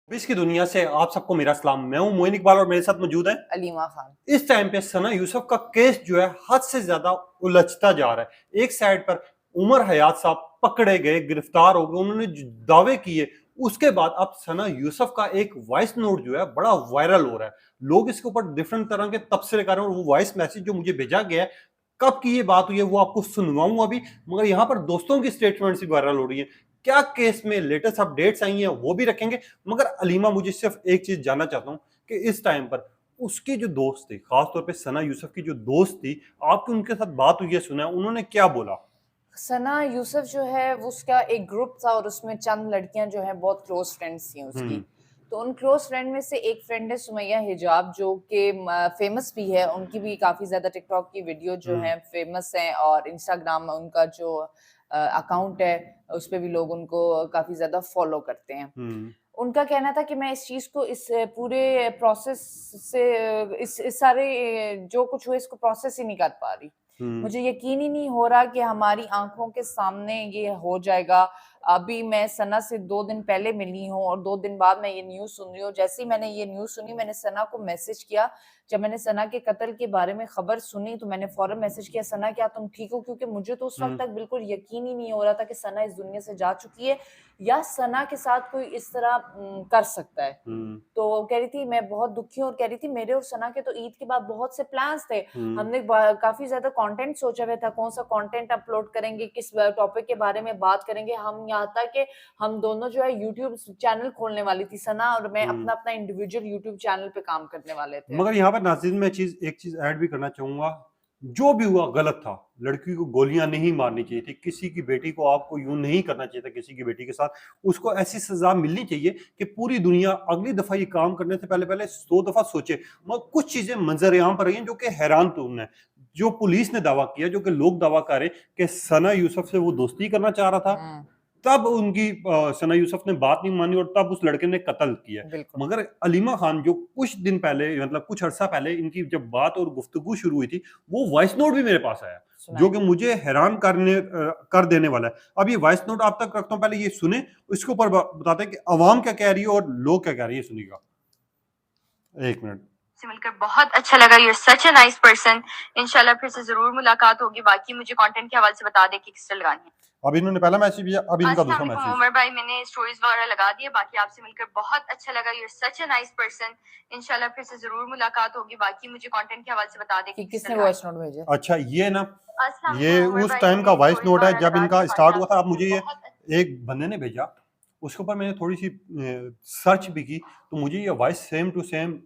Wish की दुनिया से आप सबको मेरा सलाम। मैं हूं मोइन इकबाल और मेरे साथ मौजूद है अलीमा खान। इस टाइम पे सना यूसुफ का केस जो है हद से ज्यादा उलझता जा रहा है। एक साइड पर उमर हयात साहब पकड़े गए, गिरफ्तार हो गए, उन्होंने दावे किए। उसके बाद अब सना यूसुफ का एक वॉइस नोट जो है बड़ा वायरल हो रहा है। लोग इसके ऊपर डिफरेंट तरह के तबसरे कर रहे हैं और वो वॉइस मैसेज जो मुझे भेजा गया है, कब की ये बात हुई है वो आपको सुनवाऊंगा अभी। मगर यहाँ पर दोस्तों की स्टेटमेंट्स भी वायरल हो रही है। क्या केस में लेटेस्ट अपडेट्स आई हैं वो भी रखेंगे। मगर अलीमा, मुझे सिर्फ एक चीज जानना चाहता हूँ कि इस टाइम पर उसकी जो दोस्त थी, खासतौर पे सना यूसुफ की जो दोस्त थी, आपकी उनके साथ बात हुई है, सुना है, उन्होंने क्या बोला? सना यूसुफ जो है वो उसका एक ग्रुप था और उसमें चंद लड़कियां जो है बहुत क्लोज फ्रेंड्स थी उसकी। हम्म। तो उन क्लोज फ्रेंड में से एक फ्रेंड है सुमैया हिजाब, जो कि फेमस भी है। उनकी भी काफी ज्यादा टिकटॉक की वीडियो जो हम्म। है फेमस है, और इंस्टाग्राम में उनका जो अकाउंट है उस पे भी लोग उनको काफी ज्यादा फॉलो करते हैं। हम्म। उनका कहना था कि मैं इस चीज को, इस पूरे प्रोसेस से, इस सारे जो कुछ हुआ इसको प्रोसेस ही नहीं कर पा रही। हम्म। मुझे यकीन ही नहीं हो रहा कि हमारी आंखों के सामने ये हो जाएगा। अभी मैं सना से 2 दिन पहले मिली हूँ और 2 दिन बाद मैं ये न्यूज सुन रही हूँ। जैसे ही मैंने ये न्यूज सुनी, मैंने सना को मैसेज किया। जब मैंने सना के कत्ल के बारे में खबर सुनी तो मैंने फौरन मैसेज किया, सना क्या तुम ठीक हो? क्योंकि मुझे तो उस वक्त हम्म। तक बिल्कुल यकीन ही नहीं हो रहा था कि सना इस दुनिया से जा चुकी है या सना के साथ कोई इस तरह कर सकता है। हम्म। तो कह रही थी मैं बहुत दुखी हूँ, और कह रही थी मेरे और सना के तो ईद के बाद बहुत से प्लान्स थे। हम्म। हमने काफी ज्यादा कंटेंट सोचा हुआ था, कौन सा कंटेंट अपलोड करेंगे, किस टॉपिक के बारे में बात करेंगे। हम यहाँ तक कि हम दोनों जो है यूट्यूब चैनल खोलने वाली थी, सना और मैं हम्म। अपना अपना इंडिविजुअल यूट्यूब चैनल पे काम करने वाले थे। मगर यहाँ पर नाज़रीन मैं एक चीज ऐड भी करना चाहूंगा। जो भी हुआ गलत था। लड़की को गोलियां नहीं मारनी चाहिए थी, किसी की बेटी को आपको यूं नहीं करना चाहिए था किसी की बेटी के साथ। उसको ऐसी सजा मिलनी चाहिए कि पूरी दुनिया अगली दफा ये काम करने से पहले पहले 100 दफा सोचे। मगर कुछ चीजें मंजर आम पर रही हैं जो कि हैरान तुन है। जो पुलिस ने दावा किया, जो कि लोग दावा कर रहे कि सना यूसुफ से वो दोस्ती करना चाह रहा था, हम्म। तब उनकी सना यूसुफ ने बात नहीं मानी और तब उस लड़के ने कत्ल किया। बिल्कुल। मगर अलीमा खान जो कुछ दिन पहले, मतलब कुछ अरसा पहले इनकी जब बात और गुफ्तगू शुरू हुई थी, वो वॉइस नोट भी मेरे पास आया, जो सुनाए। कि मुझे हैरान कर देने वाला है। अब ये वॉइस नोट आप तक रखता हूँ, पहले ये सुने, इसके ऊपर बताते हैं कि अवाम क्या कह रही है और लोग क्या कह रही है। सुनिएगा, एक मिनट। से मिलकर बहुत अच्छा लगा। You are such a nice person. इंशाल्लाह फिर से जरूर मुलाकात होगी। बाकी मुझे कंटेंट के हवाले से बता दे कि किस तरह लगानी है। अब इन्होंने पहला मैसेज दिया, अब इनका अस्सलाम दूसरा वालेकुम मैसेज। उमर भाई, मैंने स्टोरीज वगैरह लगा दी है। बाकी आपसे मिलकर बहुत अच्छा लगा। You are such a nice person. इंशाल्लाह फिर से जरूर मुलाकात होगी। बाकी मुझे कंटेंट के हवाले से बता दे कि कि किस किसने तरह वॉइस लगानी नोट भेजा? अच्छा, ये ना, है। अस्सलाम ये वालेकुम उमर उस भाई, टाइम का मैंने वॉइस स्टोरीज नोट है वगैरह जब लगा दी इनका है। बाकी स्टार्ट हुआ था। आपसे अब मुझे मिलकर ये बहुत एक बंदे ने भेजा, उसके ऊपर मैंने थोड़ी सी सर्च भी की, तो मुझे ये वॉइस सेम टू सेम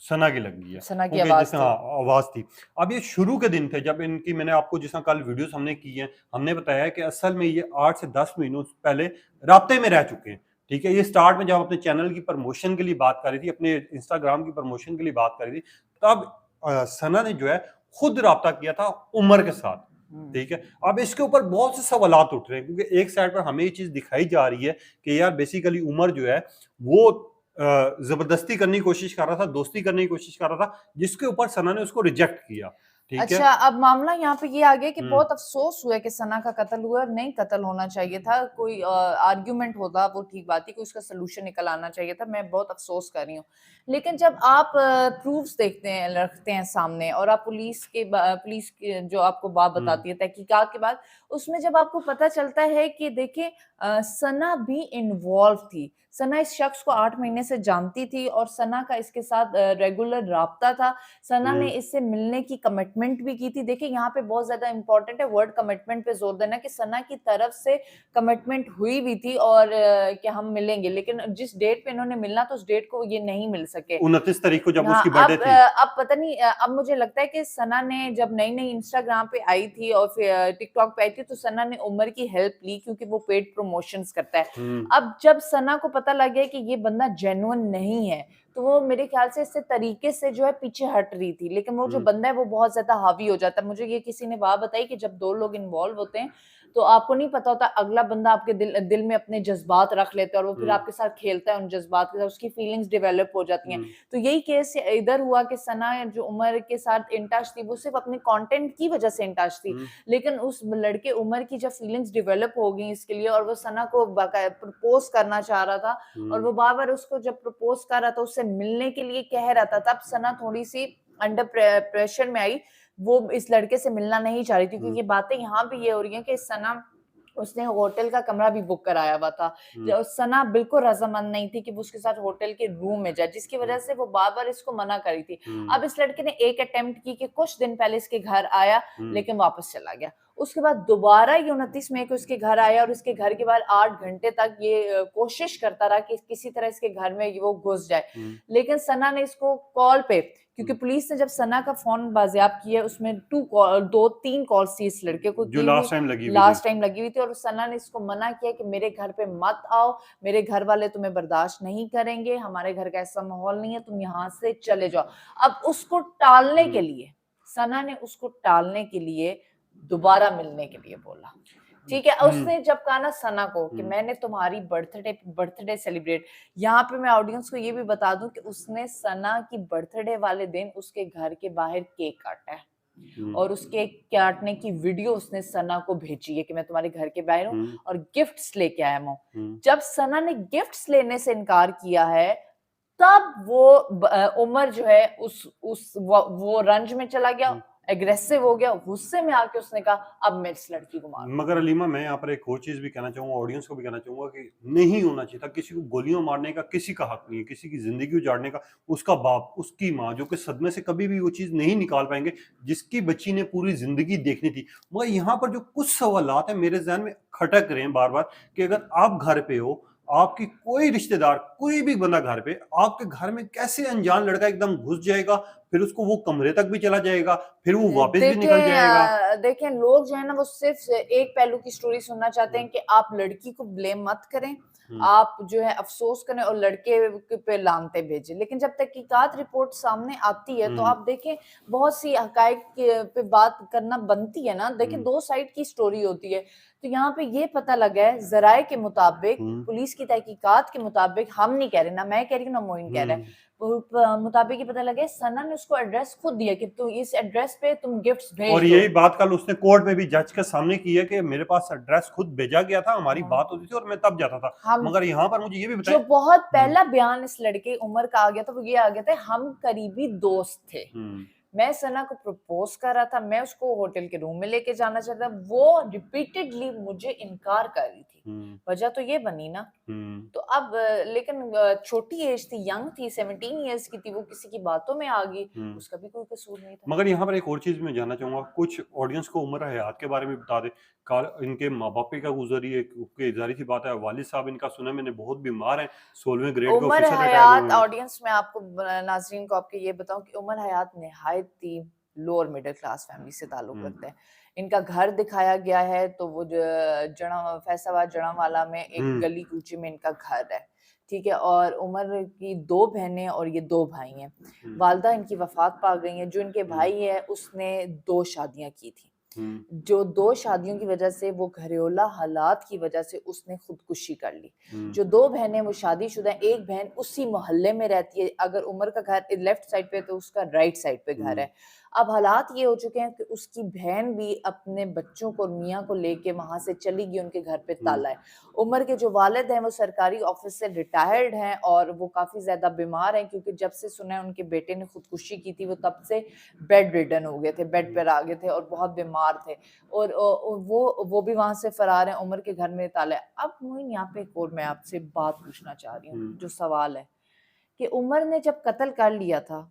सना की लगी है, सना की क्योंकि आवाज जैसे थी। हाँ आवाज थी। अब ये शुरू के दिन थे जब इनकी, मैंने आपको जिस कल वीडियोस हमने की है, हमने बताया कि असल में ये 8 से 10 महीनों पहले राब्ते में रह चुके हैं। ठीक है, ये स्टार्ट में जब अपने चैनल की प्रमोशन के लिए बात कर रही थी, अपने इंस्टाग्राम की प्रमोशन के लिए बात कर रही थी, तब सना ने जो है खुद राब्ता किया था उमर के साथ। ठीक है, अब इसके ऊपर बहुत से सवालात उठ रहे हैं, क्योंकि एक साइड पर हमें ये चीज दिखाई जा रही है कि यार बेसिकली उमर जो है वो जबरदस्ती करने की कोशिश कर रहा था, दोस्ती करने की कोशिश कर रहा था, जिसके ऊपर सना ने उसको रिजेक्ट किया। ठीक है। अच्छा, अब मामला यहाँ पे ये आ गया कि हम्म। बहुत अफसोस हुआ कि सना का कत्ल हुआ, और नहीं कत्ल होना चाहिए था। कोई आर्ग्यूमेंट होता वो ठीक बात थी, कोई उसका सोल्यूशन निकल आना चाहिए था। मैं बहुत अफसोस कर रही हूँ। लेकिन जब आप प्रूफ्स देखते हैं, रखते हैं सामने, और आप पुलिस की जो आपको बात हम्म। बताती है तहकीकात के बाद, उसमें जब आपको पता चलता है कि देखिए सना भी इन्वॉल्व थी। सना इस शख्स को 8 महीने से जानती थी और सना का इसके साथ रेगुलर राब्ता था। सना ने हम्म। इससे मिलने की कमिटमेंट भी की थी। देखिए यहाँ पे बहुत ज्यादा इंपॉर्टेंट है वर्ड कमिटमेंट पे जोर देना, कि सना की तरफ से कमिटमेंट हुई भी थी और कि हम मिलेंगे, लेकिन जिस डेट पे इन्होंने मिलना था उस डेट को ये नहीं मिल सके। 29 तारीख को जब हाँ, उसकी बर्थडे थी। अब पता नहीं, अब मुझे लगता है कि सना ने जब नई नई इंस्टाग्राम पे आई थी और फिर टिकटॉक पे आई थी, तो सना ने उमर की हेल्प ली, क्योंकि वो पेड प्रमोशंस करता है। हम्म। अब जब सना को पता लग गया कि ये बंदा जेन्युइन नहीं है, तो वो मेरे ख्याल से इससे तरीके से जो है पीछे हट रही थी। लेकिन वो जो हम्म। बंदा है वो बहुत ज्यादा हावी हो जाता है। मुझे ये किसी ने बात बताई कि जब 2 लोग इन्वॉल्व होते हैं तो आपको नहीं पता होता, अगला बंदा आपके दिल में अपने जज्बात रख लेता है और वो फिर आपके साथ खेलता है उन जज्बात के साथ, उसकी फीलिंग्स डेवलप हो जाती हैं। तो यही केस इधर हुआ कि सना जो उमर के साथ इन टच थी, वो सिर्फ अपने कंटेंट की वजह से इन टच थी, लेकिन उस लड़के उमर की जब फीलिंग्स डेवलप हो गई इसके लिए, और वो सना को प्रपोज करना चाह रहा था, और वो बार बार उसको जब प्रपोज कर रहा था, उससे मिलने के लिए कह रहा था, तब सना थोड़ी सी अंडर प्रेशर में आई। वो इस लड़के से मिलना नहीं चाह रही थी, क्योंकि बातें यहाँ पे ये हो रही हैं कि सना, उसने होटल का कमरा भी बुक कराया हुआ था, सना बिल्कुल रजामंद नहीं थी कि वो उसके साथ होटल के रूम में जाए, जिसकी वजह से वो बार बार इसको मना करी थी। अब इस लड़के ने एक अटेम्प्ट की कि कुछ दिन पहले इसके घर आया, लेकिन वापस चला गया। उसके बाद दोबारा ये 29 मई को इसके घर आया, और इसके घर के बाहर 8 घंटे तक ये कोशिश करता रहा कि किसी तरह इसके घर में वो घुस जाए, लेकिन सना ने इसको कॉल पे, क्योंकि पुलिस ने जब सना का फोन बाजियाब किया, उसमें 2-3 कॉल्स थी इस लड़के को, जो लास्ट टाइम लगी हुई थी, और सना ने इसको मना किया कि मेरे घर पे मत आओ, मेरे घर वाले तुम्हें बर्दाश्त नहीं करेंगे, हमारे घर का ऐसा माहौल नहीं है, तुम यहाँ से चले जाओ। अब उसको टालने के लिए, सना ने उसको टालने के लिए दोबारा मिलने के लिए बोला, ठीक है। उसने जब कहा ना सना को कि मैंने तुम्हारी बर्थडे सेलिब्रेट, यहाँ पे मैं ऑडियंस को ये भी बता दूं कि उसने सना की बर्थडे वाले दिन उसके घर के बाहर केक काटा है, और उसके काटने की वीडियो उसने सना को भेजी है कि मैं तुम्हारे घर के बाहर हूँ और गिफ्ट्स लेके आया हूँ। जब सना ने गिफ्ट्स लेने से इनकार किया है, तब वो उमर जो है वो रंज में चला गया, एग्रेसिव हो गया, गुस्से में आके उसने कहा अब मैं इस लड़की को मारूंगा। मगर अलीमा, मैं यहाँ पर एक और चीज भी कहना चाहूंगा, ऑडियंस को भी कहना चाहूंगा कि नहीं होना चाहिए था। किसी को गोलियां मारने का किसी का हक नहीं है, किसी की जिंदगी उजाड़ने का। उसका बाप, उसकी माँ, जो कि सदमे से कभी भी वो चीज नहीं निकाल पाएंगे जिसकी बच्ची ने पूरी जिंदगी देखनी थी। मगर यहाँ पर जो कुछ सवालात है मेरे जहन में खटक रहे हैं बार बार, कि अगर आप घर पे हो, आपकी कोई रिश्तेदार, कोई भी बंदा घर पे, आपके घर में कैसे अनजान लड़का एकदम घुस जाएगा, फिर उसको वो कमरे तक भी चला जाएगा, फिर वो वापस भी निकल जाएगा। देखें, लोग जो है ना वो सिर्फ एक पहलू की स्टोरी सुनना चाहते हैं कि आप लड़की को ब्लेम मत करें, आप जो है अफसोस करें और लड़के पे लानते भेजें। लेकिन जब तहकीकात रिपोर्ट सामने आती है तो आप देखें बहुत सी हकायक पे बात करना बनती है ना। देखें, 2 साइड की स्टोरी होती है। तो यहाँ पे ये पता लगा है ज़राए के मुताबिक, पुलिस की तहकीकात के मुताबिक, हम नहीं कह रहे, ना मैं कह रही हूँ ना मोइन कह रहा है, मुताबिक ये पता लगे सना ने उसको एड्रेस खुद दिया कि तू इस एड्रेस पे तुम गिफ्ट्स भेज और दो। यही बात कल उसने कोर्ट में भी जज के सामने की है कि मेरे पास एड्रेस खुद भेजा गया था, हमारी बात होती थी और मैं तब जाता था। मगर यहाँ पर मुझे ये भी बताएं, जो बहुत पहला बयान इस लड़के उमर का आ गया था वो ये आ गया था, हम करीबी दोस्त थे, मैं सना को प्रपोज कर रहा था, मैं उसको होटल के रूम में लेके जाना चाहता था, वो रिपीटेडली मुझे इनकार कर रही थी। वजह तो ये बनी ना। तो अब लेकिन छोटी एज थी, यंग थी, 17 इयर्स की थी, वो किसी की बातों में आ गई, उसका भी कोई कसूर नहीं था। मगर यहाँ पर एक और चीज मैं जानना चाहूंगा, कुछ ऑडियंस को उमर हयात के बारे में बता दे। इनके माँ बाप का गुजरी है, जारी सी बात है, वालिद साहब इनका सुना मैंने बहुत बीमार हैं, 16वें ग्रेड के उमर ऑफिसर हयात, ऑडियंस में आपको नाज़रीन को आपके ये बताऊं कि उमर हयात निहायत ही लोअर मिडिल क्लास फैमिली से ताल्लुक रखते हैं। इनका घर दिखाया गया है तो वो फैसलाबाद जड़ावाला में एक गली कूचे में इनका घर है, ठीक है। और उमर की 2 बहनें और ये 2 भाई हैं। वालदा इनकी वफात पा गई हैं। जो इनके भाई है उसने 2 शादियां की थी, जो 2 शादियों की वजह से, वो घरेलू हालात की वजह से उसने खुदकुशी कर ली। जो 2 बहनें वो शादीशुदा हैं, एक बहन उसी मोहल्ले में रहती है, अगर उमर का घर लेफ्ट साइड पे तो उसका राइट साइड पे घर है। अब हालात ये हो चुके हैं कि उसकी बहन भी अपने बच्चों को, मियाँ को लेके वहां से चली गई, उनके घर पे ताला है। उमर के जो वालिद हैं वो सरकारी ऑफिस से रिटायर्ड हैं और वो काफी ज्यादा बीमार हैं, क्योंकि जब से सुना है उनके बेटे ने खुदकुशी की थी वो तब से बेड रिडन हो गए थे, बेड पर आ गए थे और बहुत बीमार थे, और वो भी वहां से फरार हैं। उमर के घर में ताला है। अब मोइन, यहाँ पे एक और मैं आपसे बात पूछना चाह रही हूँ, जो सवाल है कि उमर ने जब कत्ल कर लिया था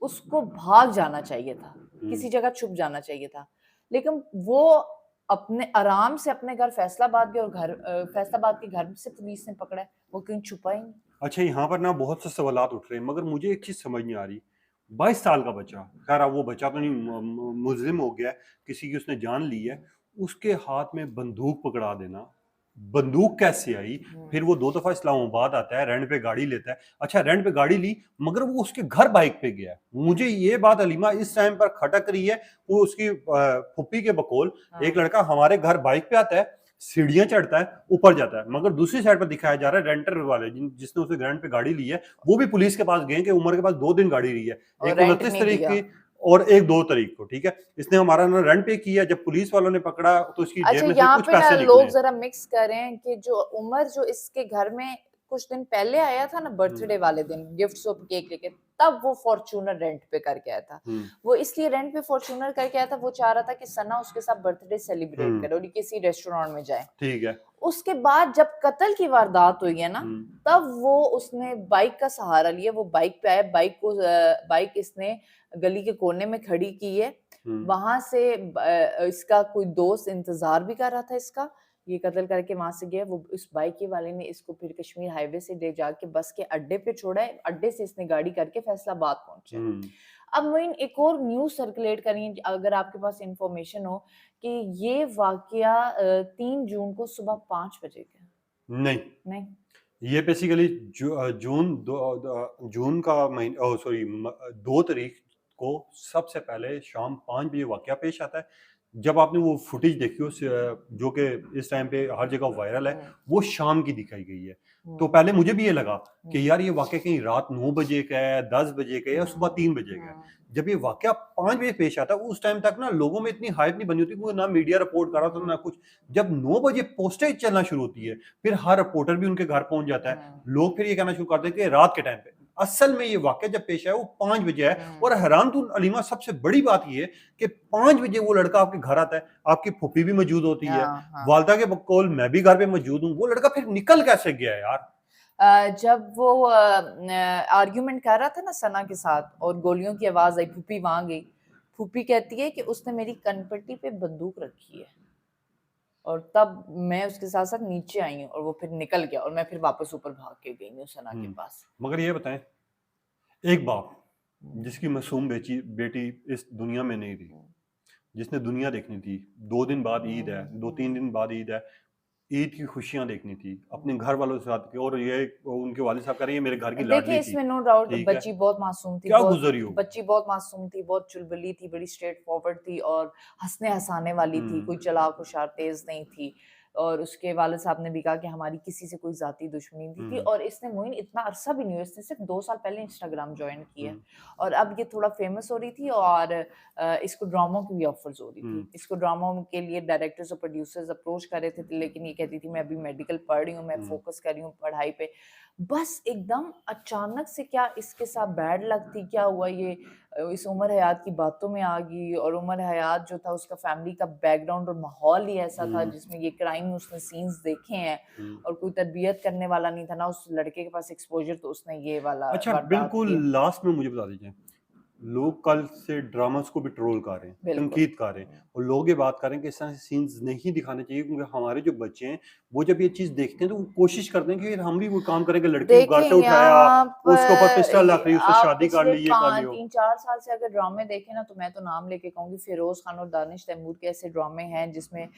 उसको भाग जाना चाहिए था, किसी जगह छुप जाना चाहिए था, लेकिन वो अपने आराम से अपने घर फैसलाबाद गए और फैसलाबाद के घर से पुलिस ने पकड़ा है, वो क्यों छुपा ही नहीं। अच्छा, यहाँ पर ना बहुत से सवालात उठ रहे हैं, मगर मुझे एक चीज समझ नहीं आ रही। 22 साल का बच्चा, खैर अब वो बच्चा तो नहीं, मुजरिम हो गया, किसी की उसने जान ली है, उसके हाथ में बंदूक पकड़ा देना, बंदूक कैसे आई, फिर वो 2 दफा इस्लामाबाद आता है, रेंट पे गाड़ी लेता है। अच्छा रेंट पे गाड़ी ली, मगर वो उसके घर बाइक पे गया। मुझे ये बात अलीमा इस टाइम पर खटक रही है, वो उसकी फुप्पी के बकौल एक लड़का हमारे घर बाइक पे आता है, सीढ़ियां चढ़ता है, ऊपर जाता है, मगर दूसरी साइड पर दिखाया जा रहा है रेंटर वाले जिसने उसे रेंट पे गाड़ी ली है, वो भी पुलिस के पास गए कि उमर के पास 2 दिन गाड़ी रही है, और एक रेंट 29 नहीं तारीख दिया। की और एक 2 तारीख को। ठीक है, इसने हमारा ना रेंट पे किया, जब पुलिस वालों ने पकड़ा तो इसकी अच्छा जेब में से यहाँ कुछ पे ना पैसे निकले लोग हैं। जरा मिक्स करें कि जो उमर जो इसके घर में कुछ दिन पहले आया था ना बर्थडे वाले दिन गिफ्ट्स और केक लेके, तब वो फॉर्च्यूनर रेंट पे करके आया था। वो इसलिए रेंट पे फॉर्च्यूनर करके आया था, वो चाह रहा था कि सना उसके साथ बर्थडे सेलिब्रेट करे और ये किसी रेस्टोरेंट में जाए। ठीक है। उसके बाद जब कत्ल की वारदात हुई है ना, तब वो उसने बाइक का सहारा लिया, वो बाइक पे आया, बाइक इसने गली के कोने में खड़ी की है। वहां से इसका कोई दोस्त इंतजार भी कर रहा था इसका, ये कत्ल करके वहां से गया। वो इस बाइक के वाले ने इसको फिर कश्मीर हाईवे से ले जाके बस के अड्डे पे छोड़ा है, अड्डे से इसने गाड़ी करके फैसलाबाद पहुंचे। अब मोइन एक और न्यूज सर्कुलेट करिए अगर आपके पास इंफॉर्मेशन हो कि ये वाकया 3 जून को सुबह 5 बजे का। नहीं, ये बेसिकली जून का महीना, सॉरी 2 तारीख को सबसे पहले शाम 5 बजे वाकया पेश आता है। जब आपने वो फुटेज देखी हो जो कि इस टाइम पे हर जगह वायरल है, वो शाम की दिखाई गई है। तो पहले मुझे भी ये लगा कि यार ये वाकया कहीं रात 9 बजे का है, 10 बजे का है या सुबह 3 बजे का है। जब ये वाकया 5 बजे पेश आता है, उस टाइम तक ना लोगों में इतनी हाइप नहीं बनी होती, क्योंकि ना मीडिया रिपोर्ट कर रहा था ना कुछ। जब 9 बजे पोस्टेज चलना शुरू होती है, फिर हर रिपोर्टर भी उनके घर पहुंच जाता है, लोग फिर ये कहना शुरू करते हैं कि रात के टाइम पे। असल में ये वाकया जब पेश आया वो 5 बजे है। और हैरान तो अलीमा सबसे बड़ी बात ये है कि 5 बजे वो लड़का आपके घर आता है, आपकी फूफी भी मौजूद होती है, वालदा के बकौल मैं भी घर पे मौजूद हूँ, वो लड़का फिर निकल कैसे गया यार? जब वो आर्ग्यूमेंट कर रहा था ना सना के साथ और गोलियों की आवाज आई, फूफी वहां गई। फूफी कहती है कि उसने मेरी कनपट्टी पे बंदूक रखी है और तब मैं उसके साथ साथ नीचे आई हूँ और वो फिर निकल गया और मैं फिर वापस ऊपर भाग के गई हूँ सना के पास। मगर ये बताएं, एक बाप जिसकी मासूम बेटी इस दुनिया में नहीं रही, जिसने दुनिया देखनी थी, 2 दिन बाद ईद है, 2-3 दिन बाद ईद है, ईद की खुशियां देखनी थी अपने घर वालों के साथ, और ये उनके वालिद साहब कह रहे हैं मेरे घर की लाडली देखिए थी। इसमें नो डाउट ठीक है? बच्ची बहुत मासूम थी, क्या गुजरी हो? बच्ची बहुत मासूम थी, बहुत चुलबुली थी, बड़ी स्ट्रेट फॉरवर्ड थी और हंसने हंसाने वाली थी, कोई चालाक होशियार तेज नहीं थी। और उसके वालिद साहब ने भी कहा कि हमारी किसी से कोई जाती दुश्मनी नहीं थी। और इसने मोइन इतना अरसा भी नहीं हुआ, इसने सिर्फ 2 साल पहले इंस्टाग्राम ज्वाइन किया और अब ये थोड़ा फेमस हो रही थी और इसको ड्रामों की भी ऑफर्स हो रही थी। इसको ड्रामों के लिए डायरेक्टर्स और प्रोड्यूसर्स अप्रोच कर रहे थे, लेकिन ये कहती थी मैं अभी मेडिकल पढ़ रही हूँ, मैं फोकस कर रही हूँ पढ़ाई पे। बस एकदम अचानक से क्या इसके साथ बैड लक थी, क्या हुआ ये इस उमर हयात की बातों में आ गई। और उमर हयात जो था उसका फैमिली का बैकग्राउंड और माहौल ही ऐसा था जिसमें ये क्राइम उसने सीन्स देखे हैं और कोई तरबियत करने वाला नहीं था ना उस लड़के के पास एक्सपोजर, तो उसने ये वाला अच्छा बिल्कुल लास्ट में मुझे बता दीजिए, लोग कल से ड्रामास को भी ट्रोल कर रहे हैं, तनकीद कर रहे हैं और लोग ये बात कर रहे हैं कि इस तरह से सीन्स नहीं दिखाने चाहिए, क्योंकि हमारे जो बच्चे हैं वो जब ये चीज देखते हैं तो वो कोशिश करते हैं कि हम भी वो काम करेंगे, लड़की को घर से उठाया, उसके ऊपर पिस्टल रख रही, उससे शादी कर ली, ये कर लियो। 3-4 साल से अगर ड्रामे देखे ना, तो मैं तो नाम लेके कहूंगी फिरोज खान और दानिश तैमूर के ऐसे ड्रामे हैं जिसमें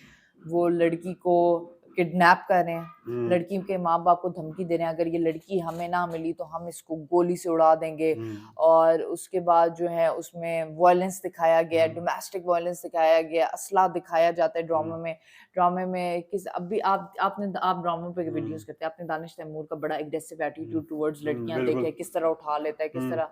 वो लड़की को किडनैप कर रहे हैं, लड़की के माँ बाप को धमकी दे रहे हैं अगर ये लड़की हमें ना मिली तो हम इसको गोली से उड़ा देंगे। और उसके बाद जो है उसमें वायलेंस दिखाया गया, डोमेस्टिक वायलेंस दिखाया गया, असला दिखाया जाता है ड्रामे में किस अभी आप ड्रामों पे वीडियोस करते हैं, आपने दानिश तैमूर का बड़ा एग्रेसिव एटीट्यूड टुवर्ड्स लड़कियां देखा है, किस तरह उठा लेता है, किस तरह।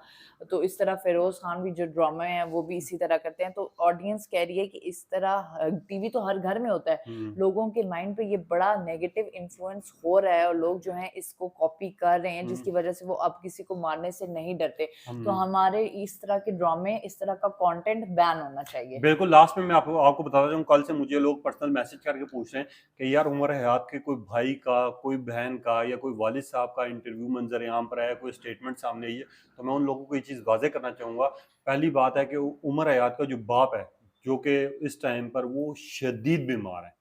तो इस तरह फिरोज खान भी जो ड्रामे हैं वो भी इसी तरह करते हैं। तो ऑडियंस कह रही है कि इस तरह टीवी तो हर घर में होता है, लोगों के माइंड पे ये बड़ा नेगेटिव इन्फ्लुएंस हो रहा है और लोग जो हैं इसको कॉपी कर रहे हैं, जिसकी वजह से वो अब किसी को मारने से नहीं डरते। तो हमारे इस तरह के ड्रामे, इस तरह का कंटेंट बैन होना चाहिए। बिल्कुल लास्ट में मैं आपको बताता हूँ, कल से मुझे लोग पर्सनल मैसेज करके पूछ रहे हैं कि यार उमर हयात के कोई भाई का, कोई बहन का या कोई वालिद साहब का इंटरव्यू मंजर आम पर आया, कोई स्टेटमेंट सामने आई है। तो मैं उन लोगों को ये चीज़ वाजे करना चाहूँगा। पहली बात है कि उमर हयात का जो बाप है, जो कि इस टाइम पर वो शदीद बीमार है,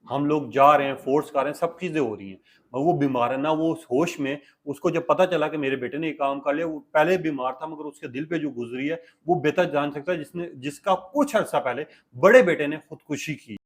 हम लोग जा रहे हैं, फोर्स कर रहे हैं, सब चीज़ें हो रही हैं और वो बीमार है ना, वो होश में। उसको जब पता चला कि मेरे बेटे ने ये काम कर लिया, वो पहले बीमार था मगर उसके दिल पे जो गुजरी है वो बेहतर जान सकता है, जिसका कुछ अर्सा पहले बड़े बेटे ने खुदकुशी की।